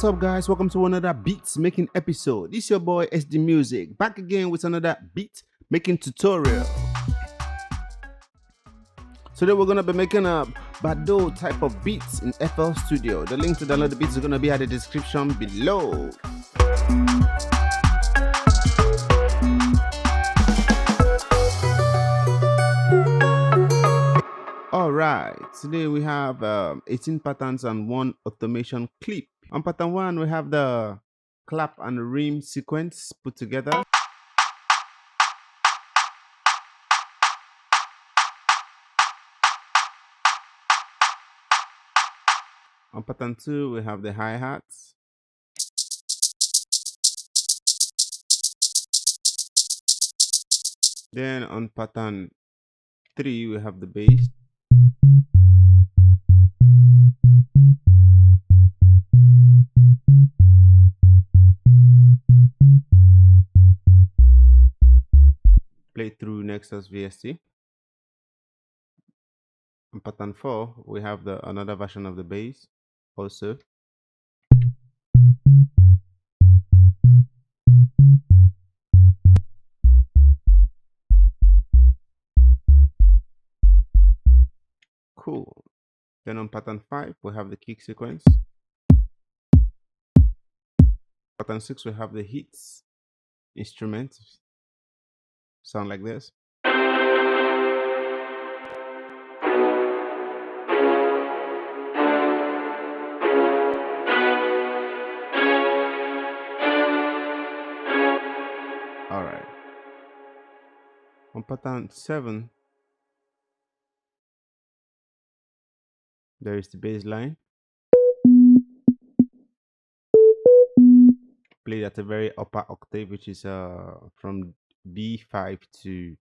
What's up, guys? Welcome to another beats making episode. This is your boy SD Music back again with another beat making tutorial. Today we're gonna be making a Bado type of beats in FL Studio. The link to download the beats is gonna be at the description below. Alright, today we have 18 patterns and one automation clip. On pattern 1, we have the clap and rim sequence put together. On pattern 2, we have the hi-hats. Then on pattern 3, we have the bass. Play through Nexus VST. On pattern 4, we have another version of the bass also. Cool. Then on pattern 5, we have the kick sequence. Pattern 6, we have the hits instrument. Sound like this. Alright. On pattern 7, there is the bass line. Played at a very upper octave, which is from B5 to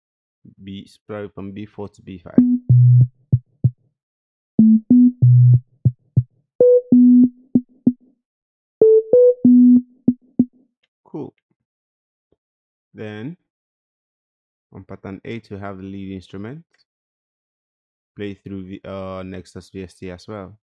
B, sorry, from B4 to B5. Cool. Then on pattern 8, we have the lead instrument. Play through Nexus VST as well.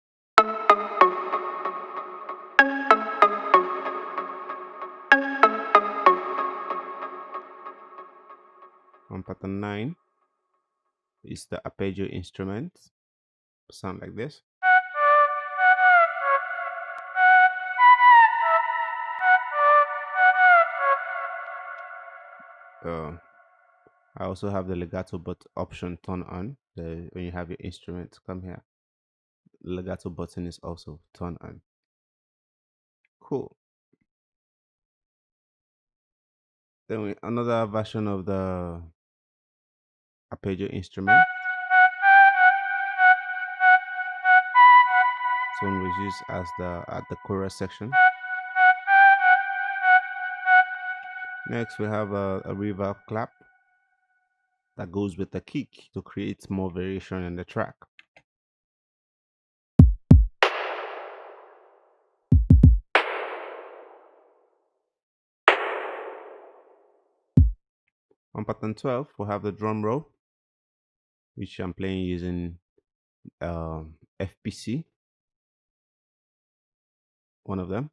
On pattern 9 is the arpeggio instrument. Sound like this. I also have the legato but option turned on. When you have your instrument, come here. Legato button is also turned on. Cool. Then another version of the arpeggio instrument. This one was used as at the chorus section. Next, we have a reverb clap that goes with the kick to create more variation in the track. On pattern 12, we have the drum roll, which I'm playing using FPC, one of them.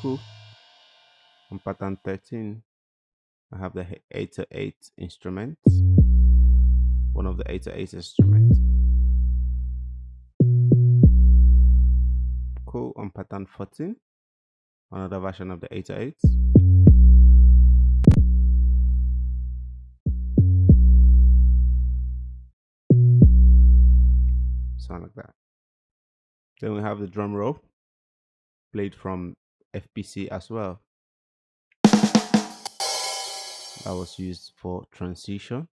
Cool. On pattern 13, I have the 808 instrument, one of the 808 instruments. Cool. On pattern 14, another version of the 808. Sound like that. Then we have the drum roll, played from FPC as well. That was used for transition.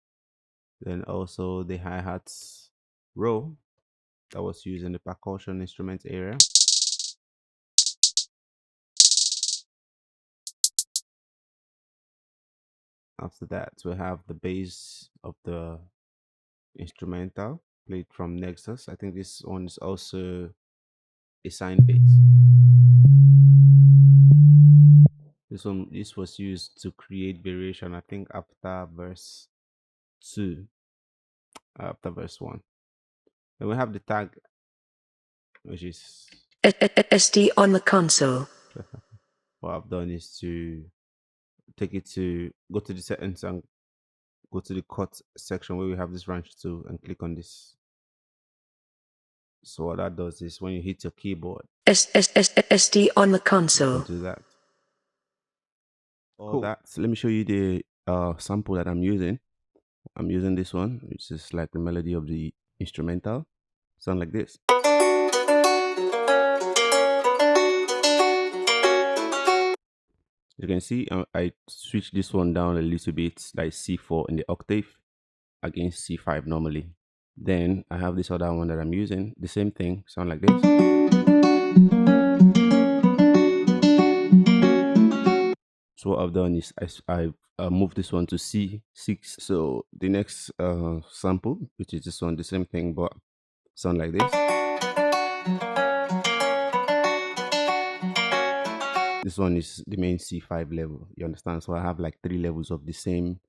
Then also the hi-hats roll that was used in the percussion instrument area. After that, we have the bass of the instrumental played from Nexus. I think this one is also a sine bass. This was used to create variation, I think, after verse 2, after verse 1. Then we have the tag, which is SD on the console. what I've done is to take it to go to the settings and go to the cut section where we have this branch tool and click on this. So what that does is when you hit your keyboard, SD on the you can console. do that. All that. So let me show you the sample that I'm using. I'm using this one, which is like the melody of the instrumental. Sound like this. You can see I switched this one down a little bit, like C4 in the octave against C5 normally. Then I have this other one that I'm using, the same thing, sound like this. So what I've done is I've moved this one to C6. So the next sample, which is this one, the same thing, but sound like this. This one is the main C5 level, you understand? So I have like 3 levels of the same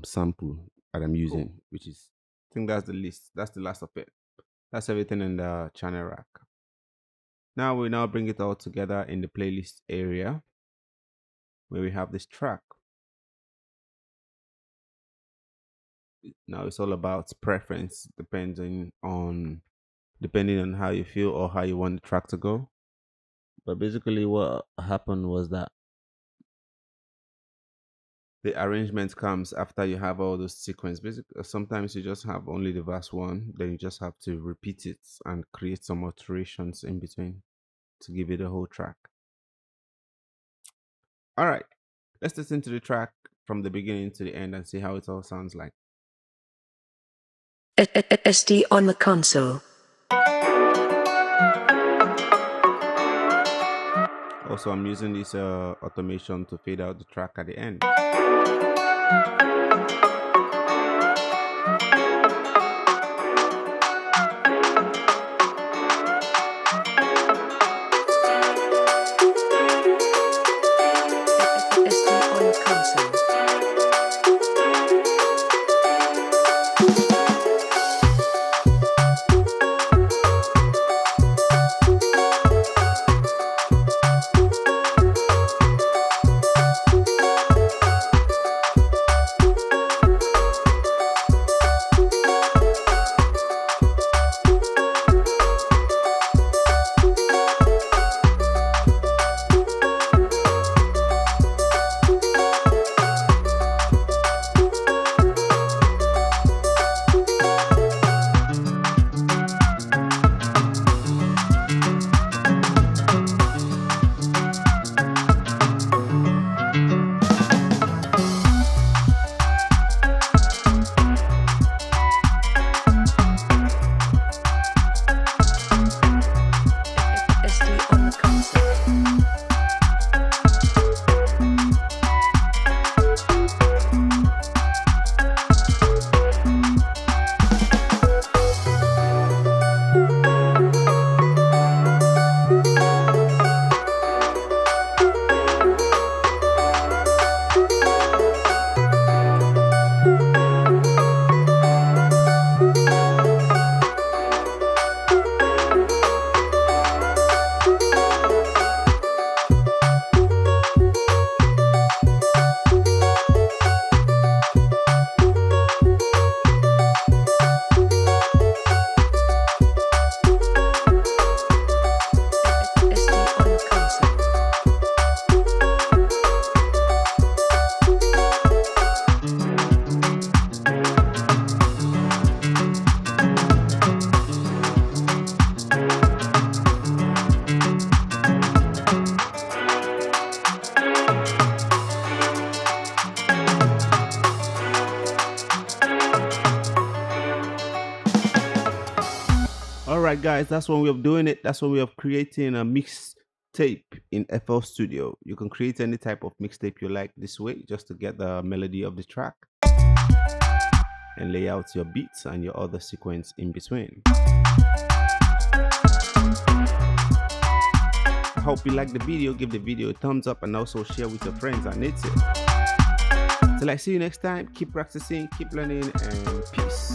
sample that I'm using, which is, I think that's the list. That's the last of it. That's everything in the channel rack. Now we bring it all together in the playlist area where we have this track. Now it's all about preference, depending on how you feel or how you want the track to go. But basically what happened was that the arrangement comes after you have all those sequence. Basically, sometimes you just have only the verse 1, then you just have to repeat it and create some alterations in between to give it a whole track. All right, let's listen to the track from the beginning to the end and see how it all sounds like. SD on the console. Also, I'm using this automation to fade out the track at the end. SD on the console. All right, guys, that's one way of doing it. That's one way of creating a mixtape in FL Studio. You can create any type of mixtape you like this way, just to get the melody of the track and lay out your beats and your other sequence in between. I hope you like the video. Give the video a thumbs up and also share with your friends and it's it. Till I see you next time, keep practicing, keep learning, and peace.